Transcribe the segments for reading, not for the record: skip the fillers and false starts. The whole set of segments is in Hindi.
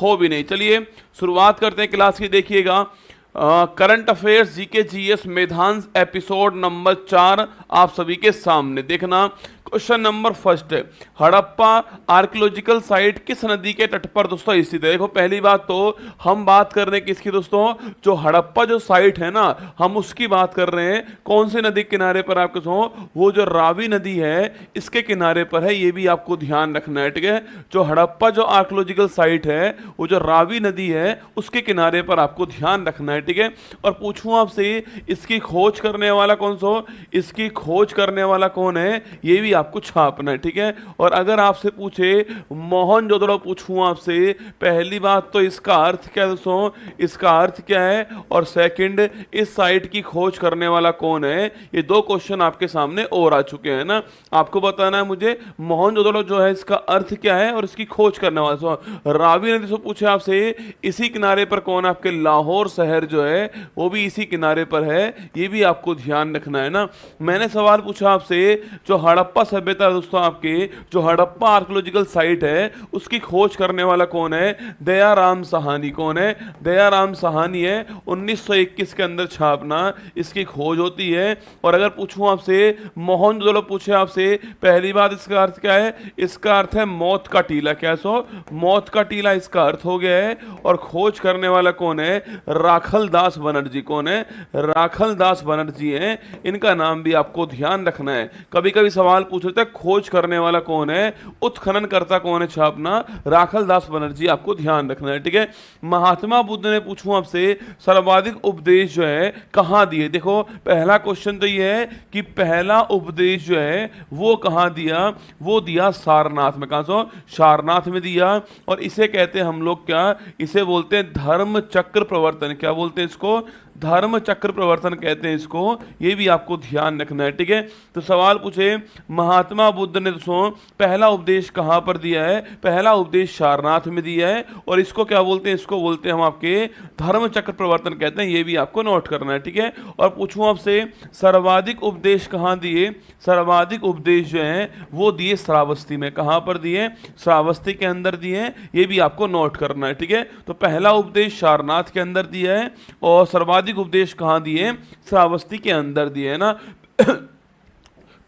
हो भी नहीं। चलिए शुरुआत करते हैं क्लास की। देखिएगा current affairs GK GS Medhansh episode number 4 आप सभी के सामने। देखना क्वेश्चन नंबर फर्स्ट है, हड़प्पा आर्कियोलॉजिकल साइट किस नदी के तट पर दोस्तों स्थित है। देखो पहली बात तो हम बात कर रहे हैं किसकी दोस्तों, जो हड़प्पा जो साइट है ना हम उसकी बात कर रहे हैं। कौन से नदी के किनारे पर आपके वो जो रावी नदी है इसके किनारे पर है, ये भी आपको ध्यान रखना है। ठीक है, जो हड़प्पा जो आर्कियोलॉजिकल साइट है वो जो रावी नदी है उसके किनारे पर आपको ध्यान रखना है। ठीक है, और पूछूं आपसे इसकी खोज करने वाला कौन सा, इसकी खोज करने वाला कौन है, ये भी आपको छापना है। ठीक है, और अगर आपसे पूछे मोहनजोदड़ो पूछूं आपसे, पहली बात तो इसका अर्थ क्या है दोस्तों, इसका अर्थ क्या है, और सेकंड इस साइट की खोज करने वाला कौन है। ये दो क्वेश्चन आपके सामने और आ चुके हैं ना, आपको बताना है मुझे मोहनजोदड़ो जो है इसका अर्थ क्या है और इसकी खोज करने वाला। रावी नदी से पूछे आपसे इसी किनारे पर कौन है, आपके लाहौर शहर जो है वो भी इसी किनारे पर है, ये भी आपको ध्यान रखना है ना। मैंने सवाल पूछा आपसे जो हड़प्पा सभ्यता है दोस्तों, आपके जो हड़प्पा आर्कियोलॉजिकल साइट है उसकी खोज करने वाला कौन है, दयाराम साहनी। कौन है, दयाराम साहनी है। 1921 के अंदर छापना इसकी खोज होती है। और अगर पूछूं आपसे मोहनजोदड़ो पूछे आपसे, पहली बात इसका अर्थ क्या है, इसका अर्थ है मौत का टीला। क्या मौत का टीला इसका अर्थ हो गया है। और खोज करने वाला कौन है, राखल दास बनर्जी। कौन है, राखल दास बनर्जी है। इनका नाम भी आपको ध्यान रखना है। कभी कभी सवाल पूछ रहे थे खोज करने वाला कौन है, उत्खनन करता कौन है, छापना राखल दास बनर्जी, आपको ध्यान रखना है। ठीक है, महात्मा बुद्ध ने पूछूं आपसे सर्वाधिक उपदेश जो है कहां दिए। देखो पहला क्वेश्चन तो ये है कि पहला उपदेश जो है वो कहां दिया, वो दिया सारनाथ में। कहां सारनाथ में दिया। और इसे कहते हैं हम लोग क्या, इसे बोलते हैं धर्म चक्र प्रवर्तन। क्या बोलते हैं इसको, धर्म चक्र प्रवर्तन कहते हैं इसको, ये भी आपको ध्यान रखना है। ठीक है, तो सवाल पूछे महात्मा बुद्ध ने दोस्तों पहला उपदेश कहां पर दिया है, पहला उपदेश सारनाथ में दिया है। और इसको क्या बोलते हैं, इसको बोलते हैं हम आपके धर्म चक्र प्रवर्तन कहते हैं, ये भी आपको नोट करना है। ठीक है, और पूछूं आपसे सर्वाधिक उपदेश कहां दिए, सर्वाधिक उपदेश जो है वो दिए श्रावस्ती में। कहां पर दिए, श्रावस्ती के अंदर दिए, ये भी आपको नोट करना है। ठीक है, तो पहला उपदेश सारनाथ के अंदर दिया है और सर्वाधिक उपदेश कहां दिए, श्रावस्ती के अंदर दिए है ना।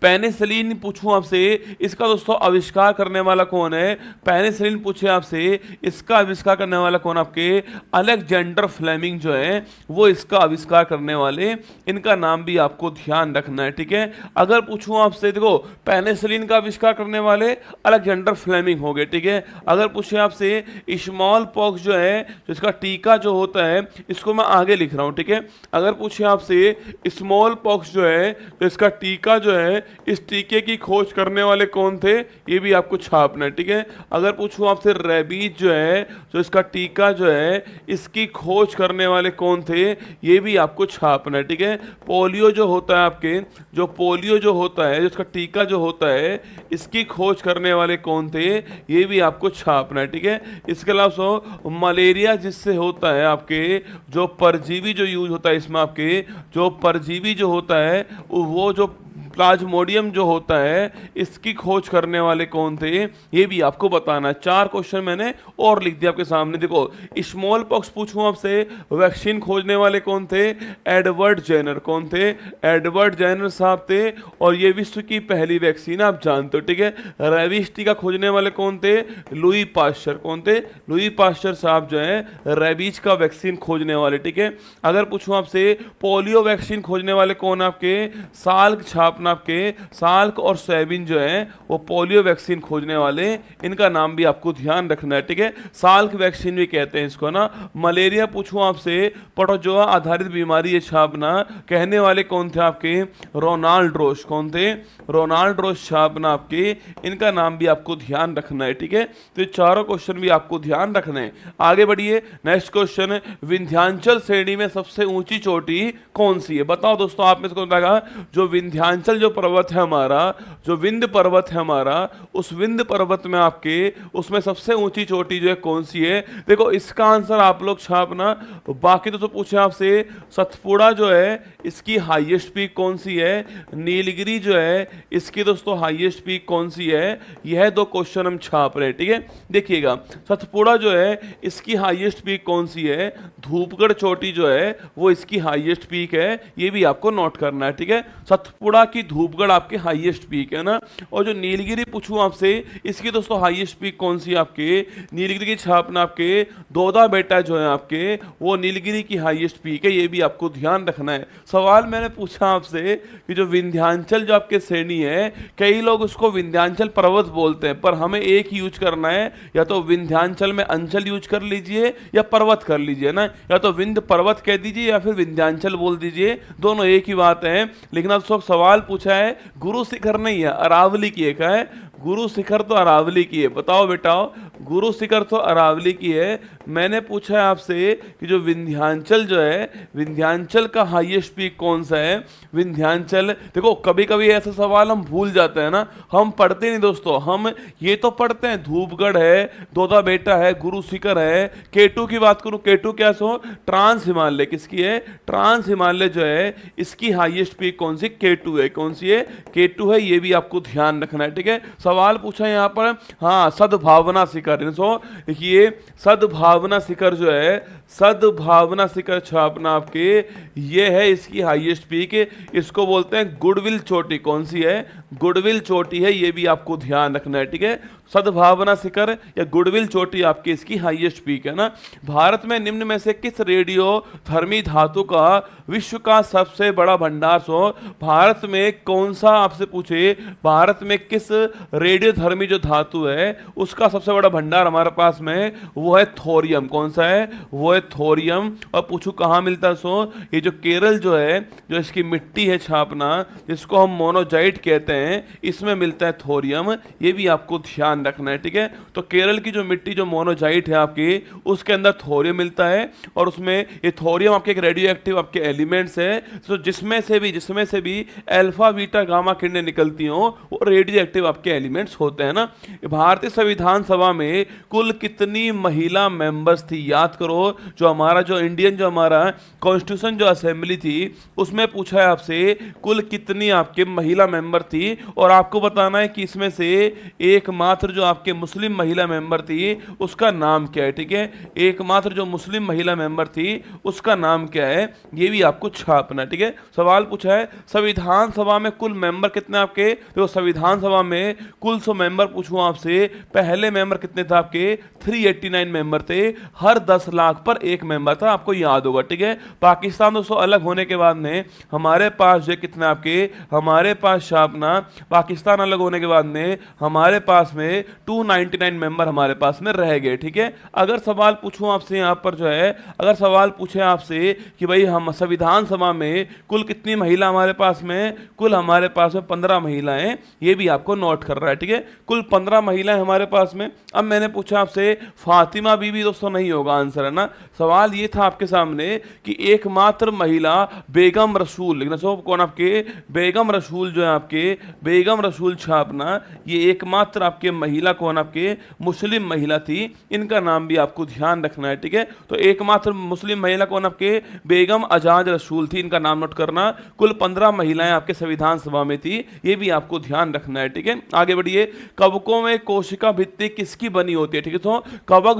पेनिसिलिन पूछूं आपसे, इसका दोस्तों आविष्कार करने वाला कौन है, पेनिसिलिन पूछे आपसे इसका आविष्कार करने वाला कौन, आपके अलेक्जेंडर फ्लेमिंग जो है वो इसका आविष्कार करने वाले, इनका नाम भी आपको ध्यान रखना है। ठीक है, अगर पूछूं आपसे, देखो पेनिसिलिन का आविष्कार करने वाले अलेक्जेंडर फ्लेमिंग हो गए। ठीक है, अगर पूछे आपसे स्मॉल पॉक्स जो है, जो इसका टीका जो होता है, इसको मैं आगे लिख रहा हूं। ठीक है, अगर पूछे आपसे स्मॉल पॉक्स जो है, तो इसका टीका जो है, इस टीके की खोज करने वाले कौन थे, ये भी आपको छापना है। ठीक है, अगर पूछूं आपसे रेबीज जो है, जो इसका टीका जो है, इसकी खोज करने वाले कौन थे, ये भी आपको छापना है। ठीक है, पोलियो जो होता है आपके, जो पोलियो जो होता है, जो इसका टीका जो होता है, इसकी खोज करने वाले कौन थे, ये भी आपको छापना है। ठीक है, इसके अलावा मलेरिया जिससे होता है, आपके जो परजीवी जो यूज होता है इसमें, आपके जो परजीवी जो होता है वो जो प्लाज्मोडियम जो होता है, इसकी खोज करने वाले कौन थे, ये भी आपको बताना। 4 क्वेश्चन मैंने और लिख दिया आपके सामने। देखो स्मॉल पॉक्स पूछूं आपसे, वैक्सीन खोजने वाले कौन थे, एडवर्ड जेनर। कौन थे, एडवर्ड जेनर साहब थे, और ये विश्व की पहली वैक्सीन आप जानते हो। ठीक है, रेबीज टीका खोजने वाले कौन थे, लुई पास्चर। कौन थे, लुई पास्चर साहब जो है रेबीज का वैक्सीन खोजने वाले। ठीक है, अगर पूछूं आपसे पोलियो वैक्सीन खोजने वाले कौन, आपके साल्क छाप आपके साल्क और सेबिन जो है वो पोलियो वैक्सीन खोजने वाले, इनका नाम भी आपको ध्यान रखना है। ठीक है, साल्क वैक्सीन भी कहते हैं इसको ना। मलेरिया पूछूं आपसे प्रोटोजोआ आधारित बीमारी है छापना, कहने वाले कौन थे, आपके रोनाल्ड रोश। कौन थे, रोनाल्ड रोश छापना आपके, इनका नाम भी आपको ध्यान रखना है। ठीक है, तो ये चारों क्वेश्चन भी आपको ध्यान रखना है। आगे बढ़िए, नेक्स्ट क्वेश्चन, विंध्याचल श्रेणी में सबसे ऊंची चोटी कौन सी है, बताओ दोस्तों। आप में से कौन बताएगा जो विंध्याचल विंध्याचल जो पर्वत है हमारा, जो विंध्य पर्वत है हमारा, उस विंध्य पर्वत में आपके उसमें सबसे ऊंची चोटी जो है कौन सी है? देखो इसका आंसर आप लोग छापना। बाकी तो पूछे आपसे सतपुड़ा जो है इसकी हाईएस्ट पीक कौन सी है, नीलगिरी जो है इसकी दोस्तों हाईएस्ट पीक कौन सी है, यह दो क्वेश्चन हम छाप रहे हैं। ठीक है, देखिएगा सतपुड़ा जो है इसकी हाईएस्ट पीक कौन सी है, धूपगढ़ चोटी जो है वो इसकी हाईएस्ट पीक है, ये भी आपको नोट करना है। ठीक है, सतपुड़ा की धूपगढ़ आपकी हाईएस्ट पीक है ना। और जो नीलगिरी पूछूं आपसे, इसकी दोस्तों हाईएस्ट पीक कौन सी है आपके, नीलगिरी की छापना आपके दोदा बेटा जो है आपके वो नीलगिरी की हाईएस्ट पीक है, ये भी आपको ध्यान रखना है। सवाल मैंने पूछा आपसे कि जो विंध्याचल जो आपके श्रेणी है, कई लोग उसको विंध्याचल पर्वत बोलते हैं, पर हमें एक ही यूज करना है, या तो विंध्याचल में अंचल यूज कर लीजिए या पर्वत कर लीजिए ना, या तो विंध्य पर्वत कह दीजिए या फिर विंध्याचल बोल दीजिए, दोनों एक ही बात है। लेकिन अब सब सवाल पूछा है गुरु शिखर नहीं है, अरावली की एक है। गुरु शिखर तो अरावली की है, बताओ बेटाओ, गुरु शिखर तो अरावली की है। मैंने पूछा है आपसे कि जो विंध्याचल जो है, विंध्याचल का हाईएस्ट पीक कौन सा है? विंध्याचल, देखो कभी कभी ऐसा सवाल हम भूल जाते हैं ना, हम पढ़ते नहीं दोस्तों, हम ये तो पढ़ते हैं धूपगढ़ है, दोदा बेटा है, गुरु शिखर है। केटू की बात करूं, केटू क्या सो ट्रांस हिमालय किसकी है, ट्रांस हिमालय जो है इसकी हाईएस्ट पीक कौन सी, केटू है। कौन सी है? केटू है, ये भी आपको ध्यान रखना है। ठीक है, सवाल पूछा यहाँ पर, हाँ सद्भावना शिखर, देखिए सद्भावना शिखर जो है, सद्भावना शिखर छापना आपके, ये है इसकी हाईएस्ट पीक, इसको बोलते हैं गुडविल चोटी। कौन सी है? गुडविल चोटी है, ये भी आपको ध्यान रखना है। ठीक है, सद्भावना शिखर या गुडविल चोटी आपकी इसकी हाईएस्ट पीक है ना। भारत में निम्न में से किस रेडियो धर्मी धातु का विश्व का सबसे बड़ा भंडार सो, भारत में कौन सा आपसे पूछे, भारत में किस रेडियो धर्मी जो धातु है उसका सबसे बड़ा भंडार हमारे पास में, वो है थोरियम। कौन सा है? वो है थोरियम। और पूछू कहाँ मिलता है सो, ये जो केरल जो है, जो इसकी मिट्टी है छापना, जिसको हम मोनोजाइट कहते हैं, इसमें मिलता है थोरियम, ये भी आपको ध्यान रखना है। ठीक है, तो केरल की जो मिट्टी जो मोनोजाइट है आपकी, उसके अंदर थोरियम मिलता है, और उसमें ये थोरियम आपके एक रेडियो एक्टिव आपके एलिमेंट्स है, तो जिसमें से भी अल्फा बीटा गामा किरणें निकलती हो वो रेडियो एक्टिव आपके एलिमेंट्स होते हैं ना। भारतीय संविधान सभा में कुल कितनी महिला मेंबर्स थी? याद करो, जो हमारा जो इंडियन जो हमारा कॉन्स्टिट्यूशन जो असेंबली थी, उसमें पूछा है आपसे कुल कितनी आपके महिला मेंबर थी, और आपको बताना है कि इसमें से एकमात्र जो आपके मुस्लिम महिला मेंबर थी उसका नाम क्या है। ठीक है, एकमात्र जो मुस्लिम महिला मेंबर थी उसका नाम क्या है, ये भी आपको छापना। ठीक है, सवाल पूछा है संविधान सभा में कुल मेंबर कितने आपके, तो संविधान सभा में कुल 100 मेंबर पूछूं आपसे, पहले मेंबर कितने थे आपके? 389 मेंबर थे, हर 10 लाख पर एक मेंबर था, आपको याद होगा। ठीक है, पाकिस्तान दोस्तों अलग होने के बाद में हमारे पास जो कितने आपके, हमारे पास छापना, पाकिस्तान अलग होने के बाद में हमारे पास में 299 मेंबर हमारे पास में रह गए। ठीक है, अगर सवाल पूछूं आपसे यहाँ पर जो है, अगर सवाल पूछे आपसे कि भाई हम संविधान सभा में कुल कितनी महिला हमारे पास में, कुल हमारे पास में 15 महिलाएं, ये भी आपको नोट कर रहा है। ठीक है, कुल 15 महिलाएं हमारे पास में। अब मैंने पूछा आपसे फातिमा बीबी, दोस्तों नहीं होगा आंसर है ना। सवाल ये था आपके सामने कि एकमात्र महिला बेगम रसूल, लेकिन कौन आपके, बेगम रसूल जो है आपके, बेगम रसूल छापना, ये एकमात्र आपके महिला कौन आपके, मुस्लिम महिला थी, इनका नाम भी आपको ध्यान रखना है। ठीक है, तो एकमात्र मुस्लिम महिला कौन आपके, बेगम अजाज रसूल थी, इनका नाम नोट करना। कुल 15 महिलाएं आपके संविधान सभा में थी, ये भी आपको ध्यान रखना है। ठीक है, आगे बढ़िए। कवकों में कोशिका भित्ति किसकी बनी होती है? ठीक है, तो कवक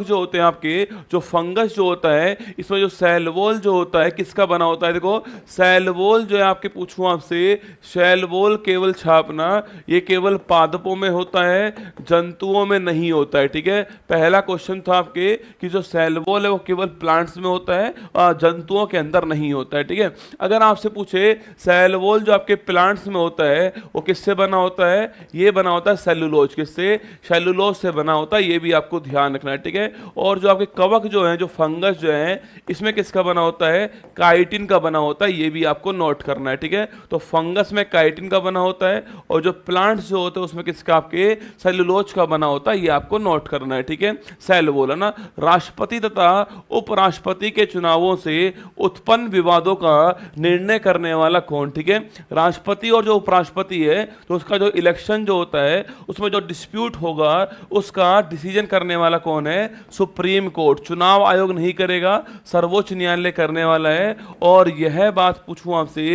जो होते हैं आपके, जो फंगस जो होता है, इसमें जो सेल वॉल जो होता है किसका बना होता है? देखो सेल वॉल जो है आपके, पूछूं आपसे, सेल वॉल केवल छापना, ये केवल पादपों में होता है, जंतुओं में नहीं होता है। ठीक है, पहला क्वेश्चन था आपके कि जो सेल वॉल है वो केवल प्लांट्स में होता है और जंतुओं के अंदर नहीं होता है। ठीक है, अगर आपसे पूछे सेल वॉल जो आपके प्लांट्स में होता है वो किससे बना होता है? ये बना होता है सेलुलोज, किससे? सेलुलोज से बना होता है, ये भी आपको ध्यान रखना है। ठीक है, और जो आपके कवक जो है, जो फंगस जो है, इसमें किसका बना होता है? काइटिन का बना होता है, ये भी आपको नोट करना है। ठीक है, तो फंगस में काइटिन का बना होता है, और जो प्लांट्स जो होते हैं उसमें किसका आपके आपके सेलुलोज का बना होता है, ये आपको नोट करना है, ठीक है। सेल बोला ना। राष्ट्रपति तथा उपराष्ट्रपति के चुनावों से उत्पन्न विवादों का निर्णय करने वाला कौन, ठीक है। राष्ट्रपति और जो उपराष्ट्रपति है तो उसका जो इलेक्शन जो होता है उसमें जो डिस्प्यूट होगा उसका डिसीजन करने वाला कौन है, सुप्रीम कोर्ट। चुनाव आयोग नहीं करेगा, सर्वोच्च न्यायालय करने वाला है। और यह बात पूछूं आपसे,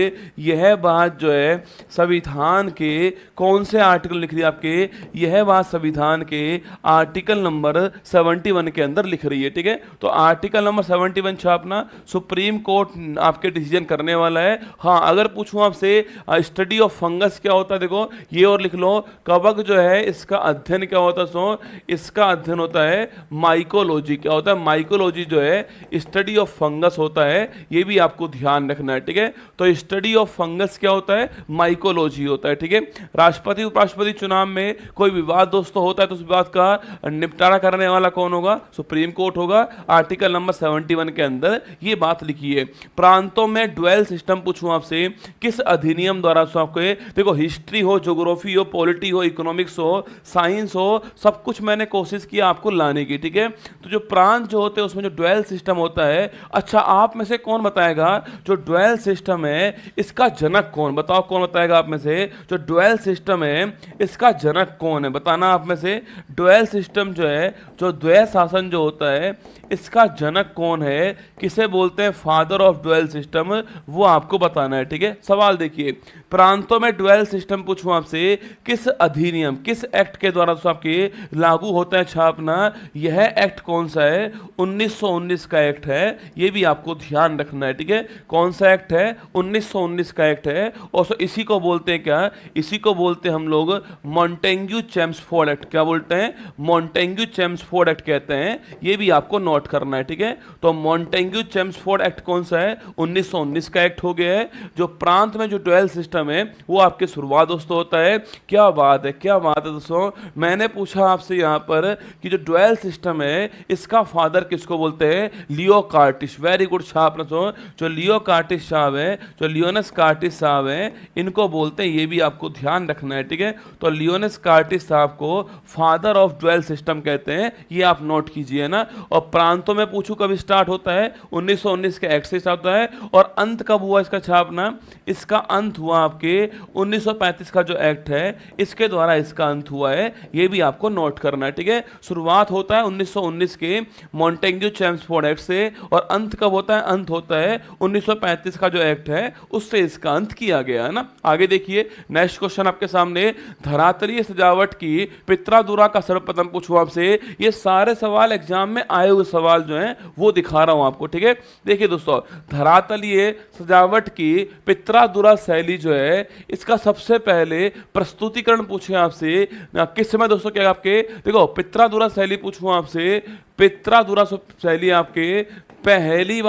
यह बात जो है संविधान के कौन से आर्टिकल लिख रही है आपके, यह बात संविधान के आर्टिकल नंबर 71 के अंदर लिख रही है, ठीक है। तो आर्टिकल नंबर 71 छापना, सुप्रीम कोर्ट आपके डिसीजन करने वाला है। हाँ, अगर पूछूं आपसे स्टडी ऑफ फंगस क्या होता है, देखो ये और लिख लो, कवक जो है इसका अध्ययन क्या होता है, सो इसका अध्ययन होता है माइकोलॉजी। क्या होता है, माइकोलॉजी जो है स्टडी ऑफ फंगस होता है, ये भी आपको ध्यान रखना है, ठीक है। तो स्टडी ऑफ फंगस क्या होता है, माइकोलॉजी होता है, ठीक है। राष्ट्रपति उपराष्ट्रपति चुनाव में कोई विवाद दोस्तों होता है तो उस विवाद का निपटारा करने वाला कौन होगा, सुप्रीम कोर्ट होगा। आर्टिकल नंबर 71 के अंदर ये बात लिखी है। प्रांतों में ड्वेल सिस्टम पूछूं आपसे, किस अधिनियम द्वारा आपको, देखो हिस्ट्री हो, ज्योग्राफी हो, पॉलिटी हो, इकोनॉमिक्स हो, साइंस हो, सब कुछ मैंने कोशिश किया आपको लाने की, ठीक है। तो जो प्रांत जो होते हैं उसमें जो ड्वेल सिस्टम होता है, अच्छा आप में से कौन बताएगा जो ड्वेल सिस्टम है इसका जनक कौन, बताओ कौन बताएगा आप में से, जो ड्वेल सिस्टम है इसका जनक कौन है, बताना आप में से। ड्वेल सिस्टम जो है, जो द्वैध शासन जो होता है इसका जनक कौन है, किसे बोलते हैं फादर ऑफ ड्वेल सिस्टम, वो आपको बताना है, ठीक है। सवाल देखिए, प्रांतों में ड्वेल सिस्टम पूछूं आपसे, किस अधिनियम, किस एक्ट के द्वारा तो आपके लागू होता है छापना, यह एक्ट कौन सा है, 1919 का एक्ट है, ये भी आपको ध्यान रखना है, ठीक है। कौन सा एक्ट है, 1919 का एक्ट है। और इसी को बोलते हैं क्या, इसी को बोलते हैं हम लोग मॉन्टेग्यू चेम्सफोर्ड एक्ट। क्या बोलते हैं, मॉन्टेग्यू चेम्सफोर्ड एक्ट कहते हैं, ये भी आपको नोट करना है, ठीक है। तो मॉन्टेग्यू चेम्सफोर्ड एक्ट कौन सा है, 1919 का एक्ट हो गया है। जो प्रांत में जो ड्वेल सिस्टम है वो आपके शुरुआत दोस्तों होता है। क्या बात है, क्या बात है दोस्तों। मैंने पूछा आपसे यहाँ पर कि जो ड्वेल सिस्टम है इसका फादर किसको बोलते हैं, लियो कार्टिस। वेरी गुड छाप, जो लियो कार्टिस साहब है, जो लियोनस कार्टिस साहब है, इनको बोलते हैं, ये भी आपको ध्यान रखना है, ठीक है। तो लियोनस कार्टिस साहब को फादर ऑफ ड्वेल सिस्टम कहते हैं, ये आप नोट कीजिए ना। और प्रांतों में पूछूं कब स्टार्ट होता है, 1919 के एक्ट से स्टार्ट होता है। और अंत कब हुआ इसका छापना, इसका अंत हुआ आपके 1935 का जो एक्ट है इसके द्वारा इसका अंत हुआ है, ये भी आपको नोट करना है, ठीक है। शुरुआत होता है 1919 के मॉन्टेग्यू चेम्सफोर्ड एक्ट से, और अंत कब होता है, अंत होता है 1935 का जो एक्ट है उससे इसका अंत किया गया है ना। आगे देखिए, नेक्स्ट क्वेश्चन आपके सामने, धरातलीय सजावट की पित्रादुरा का सर्वप्रथम पूछूं आपसे। ये सारे सवाल एग्जाम में आए हुए सवाल जो हैं वो दिखा रहा हूं आपको, ठीक है। देखिए दोस्तों, धरातलीय सजावट की पित्रादुरा शैली जो है इसका सबसे पहले प्रस्तुतिकरण पूछे आपसे किस समय दोस्तों, क्या आपके देखो पित्रादुरा शैली पूछूं आपसे, पित्रादुरा शैली आपके पहली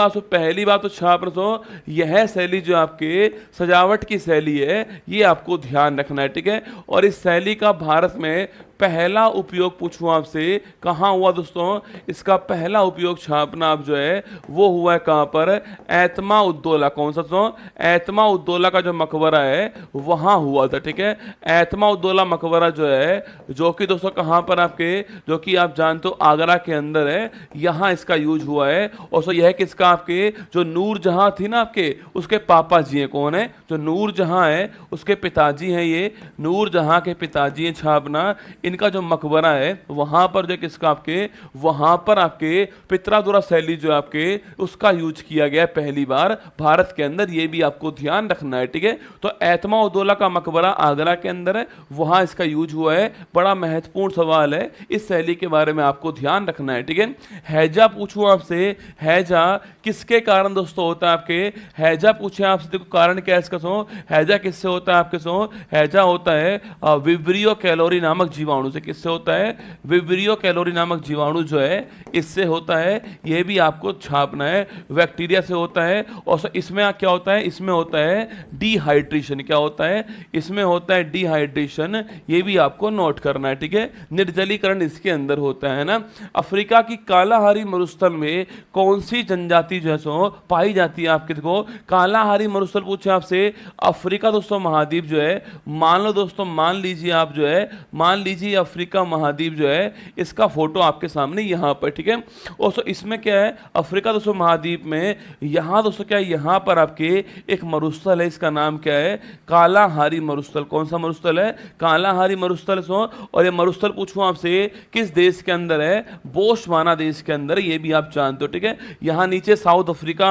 बात तो छाप रखो, यह शैली जो आपके सजावट की शैली है ये आपको ध्यान रखना है, ठीक है। और इस शैली का भारत में पहला उपयोग पूछूं आपसे कहाँ हुआ दोस्तों, इसका पहला उपयोग छापना आप जो है वो हुआ है कहाँ पर, एतमा उद्दौला। कौन सा दोस्तों, एतमा उद्दौला का जो मकबरा है वहाँ हुआ था, ठीक है। एतमा उद्दौला मकबरा जो है, जो कि दोस्तों कहाँ पर आपके, जो कि आप जानते हो आगरा के अंदर है, यहाँ इसका यूज हुआ है। और सो यह किसका, आपके जो नूरजहां थी ना आपके, उसके पापा जी हैं, कौन है, जो नूरजहां है उसके पिताजी हैं, ये नूरजहां के पिताजी हैं छापना। इनका जो मकबरा है वहां पर जो किसका आपके, वहां पर आपके पित्रादुरा शैली जो आपके उसका यूज किया गया पहली बार भारत के अंदर, ये भी आपको ध्यान रखना है, ठीक है। तो एतमा उद्दौला का मकबरा आगरा के अंदर है, वहां इसका यूज हुआ है। बड़ा महत्वपूर्ण सवाल है, इस शैली के बारे में आपको ध्यान रखना है, ठीक है। हैजा पूछूं आपसे, हैजा किसके कारण दोस्तों होता है आपके, हैजा पूछे आपसे, देखो कारण क्या है इसका, सो हैजा किससे होता है आपके, सो हैजा होता है विब्रियो कैलोरी नामक जीवाणु से। किससे होता है, विब्रियो कैलोरी नामक जीवाणु जो है इससे होता है, यह भी आपको छापना है। बैक्टीरिया से होता है। और इसमें क्या होता है, इसमें होता है डिहाइड्रेशन। क्या होता है, इसमें होता है डिहाइड्रेशन, ये भी आपको नोट करना है, ठीक है। निर्जलीकरण इसके अंदर होता है ना। अफ्रीका की कालाहारी मरुस्थल में कौन सी जनजाति जो है सो पाई जाती है आपके, देखो कालाहारी मरुस्थल पूछे आपसे, अफ्रीका दोस्तों महाद्वीप जो है, मान लो दोस्तों, मान लीजिए आप जो है, मान लीजिए ये अफ्रीका महाद्वीप जो है इसका फोटो आपके सामने यहाँ पर, ठीक है। और दोस्तों इसमें क्या है, अफ्रीका दोस्तों महाद्वीप में यहाँ दोस्तों क्या है, यहाँ पर आपके एक मरुस्थल है, इसका नाम क्या है, कालाहारी मरुस्थल। कौन सा मरुस्थल है, कालाहारी मरुस्थल। और ये मरुस्थल पूछूं आपसे किस देश के अंदर है, बोत्सवाना देश के अंदर, ये भी आप जानते हो, ठीक है। यहाँ नीचे साउथ अफ्रीका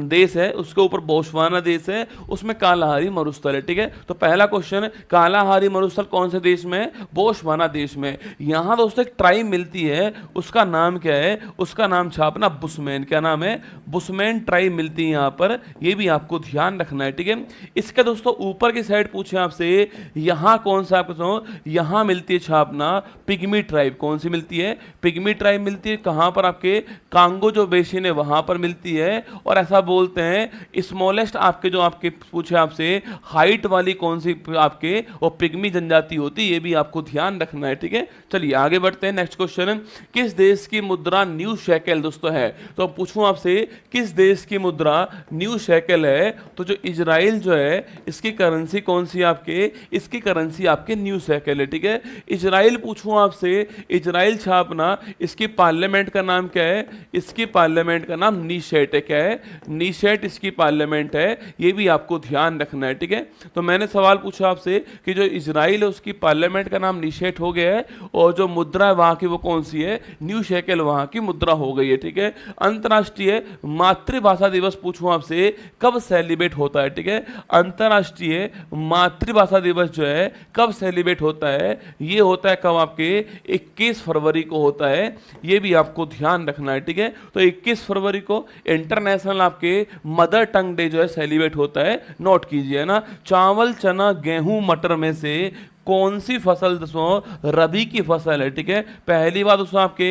देश है, उसके ऊपर बोत्सवाना देश है, उसमें कालाहारी मरुस्थल है, ठीक है। तो पहला क्वेश्चन, कालाहारी मरुस्थल कौन से देश में, बोत्सवाना देश में। यहां दोस्तों एक ट्राइब मिलती है, उसका नाम क्या है, उसका नाम छापना बुशमैन। क्या नाम है, बुशमैन ट्राइब मिलती है यहां पर, ये भी आपको ध्यान रखना है, ठीक है। इसके दोस्तों ऊपर की साइड पूछे आपसे, यहां कौन सा आपको, यहां मिलती है छापना पिग्मी ट्राइब। कौन सी मिलती है, पिग्मी ट्राइब मिलती है। कहां पर, आपके कांगो जो बेसिन है वहां पर मिलती है। और ऐसा बोलते हैं स्मॉलेस्ट आपके जो आपके पूछे आपसे हाइट वाली कौन सी आपके वो पिग्मी जनजाति होती है, ये भी आपको ध्यान रखना है, ठीक है। चलिए आगे बढ़ते हैं। नेक्स्ट क्वेश्चन, किस देश की मुद्रा न्यू शेकेल दोस्तों है। तो पूछूं आपसे किस देश की मुद्रा न्यू शेकेल है, तो जो इजराइल जो है इसकी करेंसी कौन सी आपके, इसकी करेंसी आपके न्यू शेकेल है, ठीक है। इजराइल पूछूं आपसे, इजराइल छापना, इसकी पार्लियामेंट का नाम क्या है, इसकी पार्लियामेंट का नाम नीशेट है। क्या है, नीशेट इसकी पार्लियामेंट है, ये भी आपको ध्यान रखना है, ठीक है। तो मैंने सवाल पूछा आपसे कि जो इजराइल है उसकी पार्लियामेंट का नाम नीशेट हो गया है, और जो मुद्रा है वहां की वो कौन सी है, न्यू शेकेल वहां की मुद्रा हो गई है, ठीक है। अंतर्राष्ट्रीय मातृभाषा दिवस पूछूं आपसे कब सेलिब्रेट होता है, ठीक है। अंतर्राष्ट्रीय मातृभाषा दिवस जो है कब सेलिब्रेट होता है, ये होता है कब, आपके 21 फरवरी को होता है, ये भी आपको ध्यान रखना है, ठीक है। तो 21 फरवरी को इंटरनेशनल आपके मदर टंग डे जो है सेलिब्रेट होता है, नोट कीजिए ना। चावल, चना, गेहूं, मटर में से कौन सी फसल दोस्तों रबी की फसल है, ठीक है। पहली बात दोस्तों आपके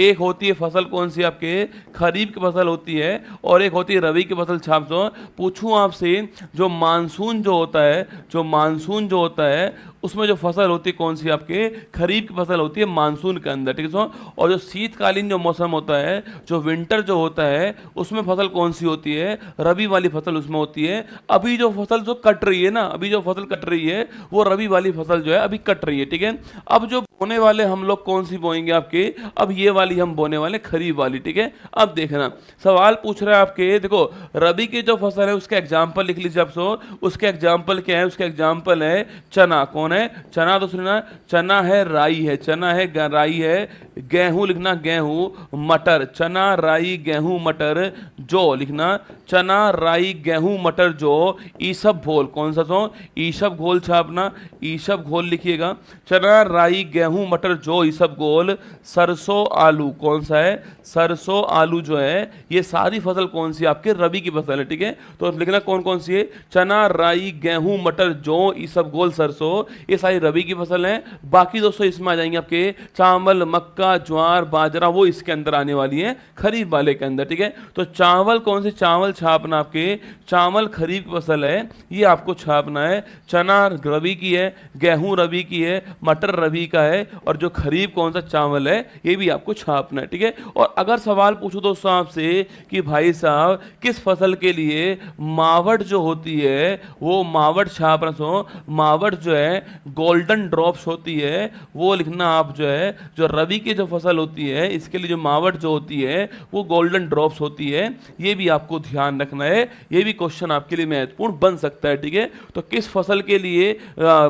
एक होती है फसल कौन सी, आपके खरीफ की फसल होती है, और एक होती है रबी की फसल। छाप दो, पूछूं आपसे जो मानसून जो होता है, जो मानसून जो होता है उसमें जो फसल होती है कौन सी, आपके खरीफ की फसल होती है मानसून के अंदर, ठीक है। और जो शीतकालीन जो मौसम होता है, जो विंटर जो होता है, उसमें फसल कौन सी होती है, रबी वाली फसल उसमें होती है। अभी जो फसल जो कट रही है ना, अभी जो फसल कट रही है वो रबी वाली फसल जो है अभी कट रही है, ठीक है। अब जो बोने वाले हम लोग कौन सी बोएंगे आपके, अब ये वाली हम बोने वाले खरीफ वाली, ठीक है। अब देखना सवाल पूछ रहा है आपके, देखो रबी की जो फसल है उसके एग्जाम्पल लिख लीजिए आप। उसके एग्जाम्पल क्या है, उसके एग्जाम्पल है चना। कौन है, चना। तो सुनना, चना है, राई है, चना है, राई है। गेहूं लिखना, गेहूं, मटर, चना, राई, गेहूं, मटर, जौ लिखना, चना, राई, गेहूं, मटर, जौ, ईसब घोल। कौन सा सो, ईसब घोल छापना, ईसब घोल लिखिएगा। चना, राई, गेहूं, मटर, जौ, ईसब घोल। सरसों, आलू, कौन सा है, सरसों, आलू जो है ये सारी फसल कौन सी आपके रबी की फसल है, ठीक है। तो लिखना कौन कौन सी है, चना, राई, गेहूं, मटर, जौ, ईसब घोल, सरसों, ये सारी रबी की फसल है। बाकी दोस्तों इसमें आ जाएंगे आपके चावल, मक्का, ज्वार, बाजरा, वो इसके अंदर आने वाली है खरीफ वाले के अंदर, ठीक है। तो चावल कौन से, चावल छापना, आपके चावल खरीफ की फसल है, ये आपको छापना है। चना रबी की है, गेहूं रबी की है, मटर रबी का है, और जो खरीफ कौन सा चावल है ये भी आपको छापना है, ठीक है। और अगर सवाल पूछो दोस्तों आपसे कि भाई साहब किस फसल के लिए मावट जो होती है वो मावट छापना, सो मावट जो है गोल्डन ड्रॉप्स होती है, वो लिखना आप जो है, जो रबी की जो फसल होती है इसके लिए जो मावट जो होती है वो गोल्डन ड्रॉप्स होती है, ये भी आपको ध्यान रखना है। ये भी क्वेश्चन आपके लिए महत्वपूर्ण बन सकता है, ठीक है। तो किस फसल के लिए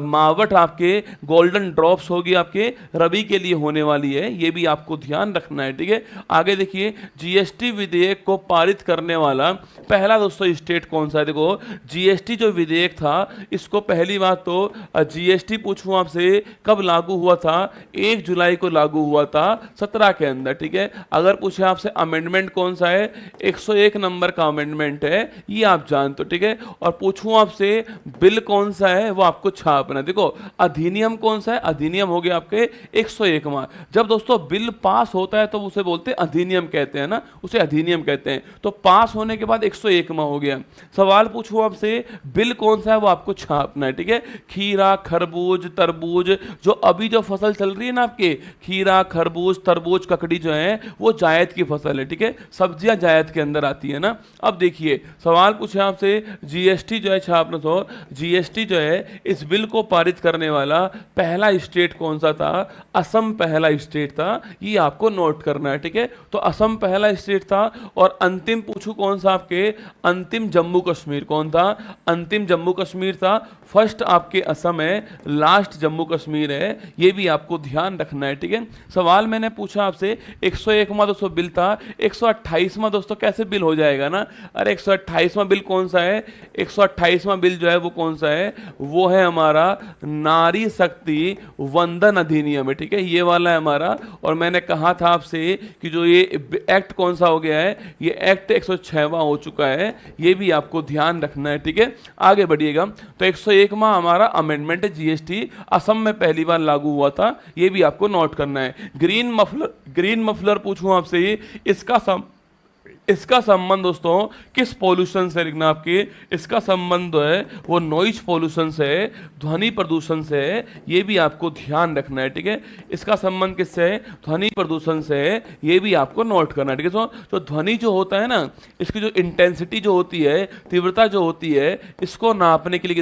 मावट आपके गोल्डन ड्रॉप्स होगी, आपके रबी के लिए होने वाली है, ये भी आपको ध्यान रखना है, ठीक है। आगे देखिए, जीएसटी विधेयक को पारित करने वाला पहला दोस्तों स्टेट कौन सा है। देखो जीएसटी जो विधेयक था इसको पहली बात तो जीएसटी पूछूं आपसे कब लागू हुआ था, 1 जुलाई को लागू हुआ था 17 के अंदर, ठीक है। अगर पूछे आपसे अमेंडमेंट कौन सा है, 101 नंबर का अमेंडमेंट है, ये आप जानते हो, ठीक है। और पूछूं आपसे बिल कौन सा है, वो आपको छापना। देखो अधिनियम कौन सा है, अधिनियम हो गया आपके 101वां। जब दोस्तों बिल पास होता है तो उसे बोलते हैं अधिनियम कहते हैं ना, उसे अधिनियम कहते हैं। तो पास होने के बाद 101वां हो गया। सवाल पूछूं आपसे बिल कौन सा है, वो आपको छापना है, ठीक है। खीरा, खरबूज, तरबूज, जो अभी जो फसल चल रही है ना आपके खीरा, खरबूज, तरबूज, ककड़ी जो है वो जायद की फसल है, ठीक है। सब्जियां जायद के अंदर आती है ना। अब देखिए सवाल पूछे आपसे, जीएसटी जो है छापना तो जीएसटी जो है इस बिल को पारित करने वाला पहला स्टेट कौन सा था? असम पहला स्टेट था, ये आपको नोट करना है, ठीक है। तो असम पहला स्टेट था। और अंतिम पूछूं कौन सा आपके, अंतिम जम्मू कश्मीर कौन था? अंतिम जम्मू कश्मीर था। फर्स्ट आपके असम है, लास्ट जम्मू कश्मीर है, ये भी आपको ध्यान रखना है, ठीक है। सवाल मैंने पूछा आपसे 101वां दोस्तों बिल था, 128वां दोस्तों कैसे बिल हो जाएगा ना? अरे 128वां बिल कौन सा है? 128वां बिल जो है वो कौन सा है? वो है हमारा नारी शक्ति वंदन अधिनियम है, ठीक है, ये वाला है हमारा। और मैंने कहा था आपसे कि जो ये एक्ट कौन सा हो गया है, ये एक्ट 106वां हो चुका है, ये भी आपको ध्यान रखना है, ठीक है। आगे बढ़िएगा। तो 101वां हमारा अमेंडमेंट है, जीएसटी असम में पहली बार लागू हुआ था, ये भी आपको नोट करना है। ग्रीन मफलर पूछूं आपसे, इसका संबंध दोस्तों किस पोल्यूशन से लिखना आपके? इसका संबंध है वो नॉइज पोल्यूशन से, ध्वनि प्रदूषण से, ये भी आपको ध्यान रखना है, ठीक है। इसका संबंध किससे है? ध्वनि प्रदूषण से, ये भी आपको नोट करना है, ठीक है। तो ध्वनि जो होता है ना, इसकी जो इंटेंसिटी जो होती है, तीव्रता जो होती है, इसको नापने के लिए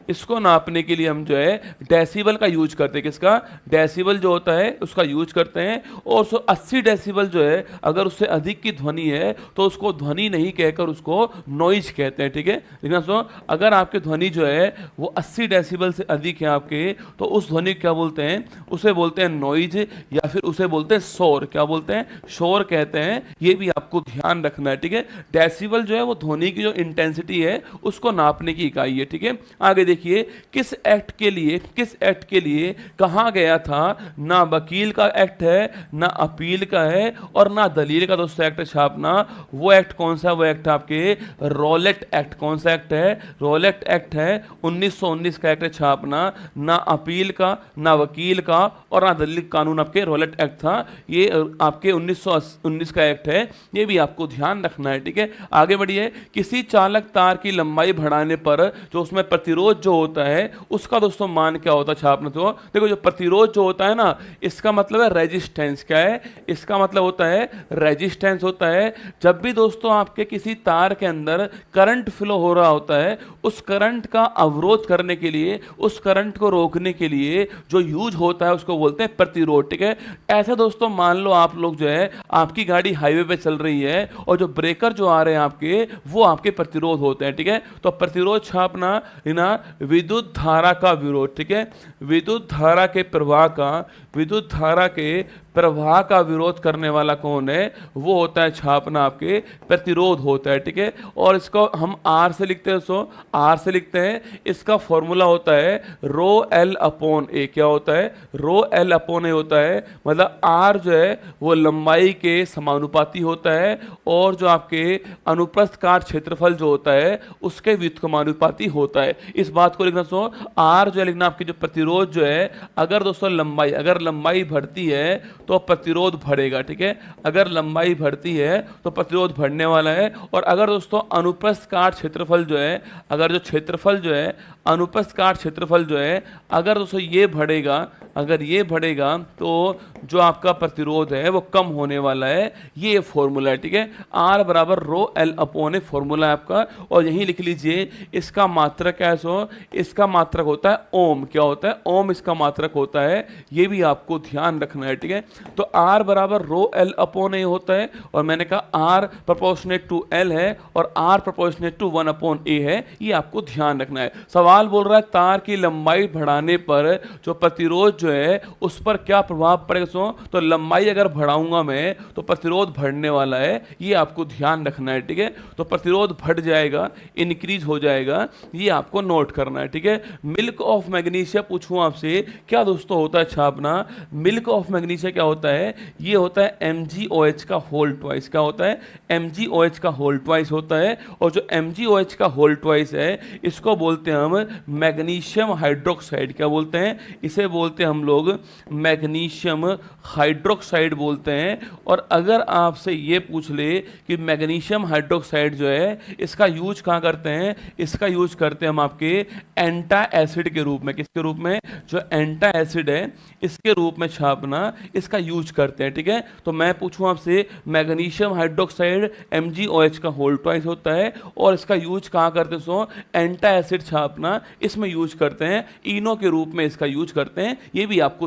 इसको नापने के लिए हम जो है डेसिबल का यूज करते हैं। किसका? डेसिबल जो होता है उसका यूज करते हैं। और 80 डेसिबल जो है, अगर उससे अधिक की ध्वनि है तो उसको ध्वनि नहीं कहकर उसको नॉइज कहते हैं, ठीक है। लेकिन सुनो, अगर आपकी ध्वनि जो है वो 80 डेसिबल से अधिक है आपके, तो उस ध्वनि क्या बोलते हैं? उसे बोलते हैं नॉइज, या फिर उसे बोलते हैं शोर। क्या बोलते हैं? शोर कहते हैं। ये भी आपको ध्यान रखना है, ठीक है। डेसिबल जो है वो ध्वनि की जो इंटेंसिटी है उसको नापने की इकाई है, ठीक है। आगे देखिए, किस एक्ट के लिए कहा गया था? ना वकील का एक्ट है, ना अपील का है, और ना दलील का दोस्तों एक्ट छापना। वो एक्ट कौन सा? वो एक्ट आपके रॉलेट एक्ट। कौन सा एक्ट है? रॉलेट एक्ट है, 1919 का एक्ट है छापना। ना अपील का, ना वकील का, और ना दलील कानून आपके रॉलेट एक्ट था। ये आपके 1919 का एक्ट है, ये भी आपको ध्यान रखना है, ठीक है। आगे बढ़िए। किसी चालक तार की लंबाई बढ़ाने पर जो उसमें प्रतिरोध जो होता है उसका दोस्तों मान क्या होता है? छापना तो देखो, जो प्रतिरोध जो होता है ना, इसका मतलब है रेजिस्टेंस। क्या है इसका मतलब? होता है रेजिस्टेंस होता है। जब भी दोस्तों आपके किसी तार के अंदर करंट फ्लो हो रहा होता है, उस करंट का अवरोध करने के लिए, उस करंट को रोकने के लिए जो यूज होता है उसको बोलते हैं प्रतिरोध, ठीक है। ऐसा दोस्तों मान लो आप लोग जो है, आपकी गाड़ी हाईवे पे चल रही है और जो ब्रेकर जो आ रहे हैं आपके, वो आपके प्रतिरोध होते हैं, ठीक है। तो प्रतिरोध छापना है ना, विद्युत धारा का विरोध, ठीक है। विद्युत धारा के प्रवाह का विरोध करने वाला कौन है? वो होता है छापना आपके प्रतिरोध होता है, ठीक है। और इसको हम आर से लिखते हैं दोस्तों, आर से लिखते हैं। इसका फॉर्मूला होता है रो एल अपॉन ए। क्या होता है? रो एल अपॉन ए होता है। मतलब आर जो है वो लंबाई के समानुपाती होता है, और जो आपके अनुप्रस्थ काट क्षेत्रफल जो होता है उसके व्युत्क्रमानुपाती होता है। इस बात को लिखना दोस्तों, आर जो है लिखना आपकी जो प्रतिरोध जो है, अगर दोस्तों लंबाई बढ़ती है तो प्रतिरोध बढ़ेगा, ठीक है। अगर लंबाई बढ़ती है तो प्रतिरोध बढ़ने वाला है। और अगर दोस्तों अनुप्रस्थ काट क्षेत्रफल जो है, अगर जो क्षेत्रफल जो है, अनुप्रस्थ काट क्षेत्रफल जो है, अगर दोस्तों ये बढ़ेगा, अगर ये बढ़ेगा तो जो आपका प्रतिरोध है वो कम होने वाला है। ये फॉर्मूला है, ठीक है। आर बराबर rho L upon a formula है आपका। और यहीं लिख लीजिए, इसका मात्रक क्या है? सो इसका मात्रक होता है ओम। क्या होता है? ओम इसका मात्रक होता है। ये भी आपको ध्यान रखना है, ठीक है। तो आर बराबर रो एल अपॉन ए होता है, और मैंने कहा आर प्रोपोर्शनेट टू एल है और आर प्रोपोर्शनेट टू 1 अपॉन ए है। ये आपको ध्यान रखना है। सवाल बोल रहा है तार की लंबाई बढ़ाने पर जो प्रतिरोध जो है उस पर क्या प्रभाव पड़ेगा? तो लंबाई अगर बढ़ाऊंगा मैं तो प्रतिरोध बढ़ने वाला है, ये आपको ध्यान रखना है, ठीक है। तो प्रतिरोध बढ़ जाएगा, इंक्रीज हो जाएगा, ये आपको नोट करना है, ठीक है। मिल्क ऑफ मैग्नीशिया पूछूं आपसे, क्या दोस्तों होता है छापना? मिल्क ऑफ मैग्नीशिया क्या होता है? ये होता है MgOH का होल ट्वाइस। क्या होता है? MgOH का होल ट्वाइस होता है। और जो MgOH का होल ट्वाइस है, इसको बोलते हैं हम मैग्नीशियम हाइड्रोक्साइड। क्या बोलते हैं? इसे बोलते हैं हम हम लोग मैग्नीशियम हाइड्रोक्साइड बोलते हैं। और अगर आपसे ये पूछ ले कि मैग्नीशियम हाइड्रोक्साइड जो है इसका यूज कहाँ करते हैं, इसका यूज करते हैं हम आपके एंटा एसिड के रूप में। किसके रूप में? जो एंटा एसिड है इसके रूप में छापना, इसका यूज करते हैं। ठीक है, तो मैं पूछूं आपसे, मैग्नीशियम हाइड्रोक्साइड MgOH का होल ट्वाइस होता है और इसका यूज कहाँ करते हैं? सो एंटा एसिड छापना, इसमें यूज करते हैं, इनो के रूप में इसका यूज करते हैं। ये भी आपको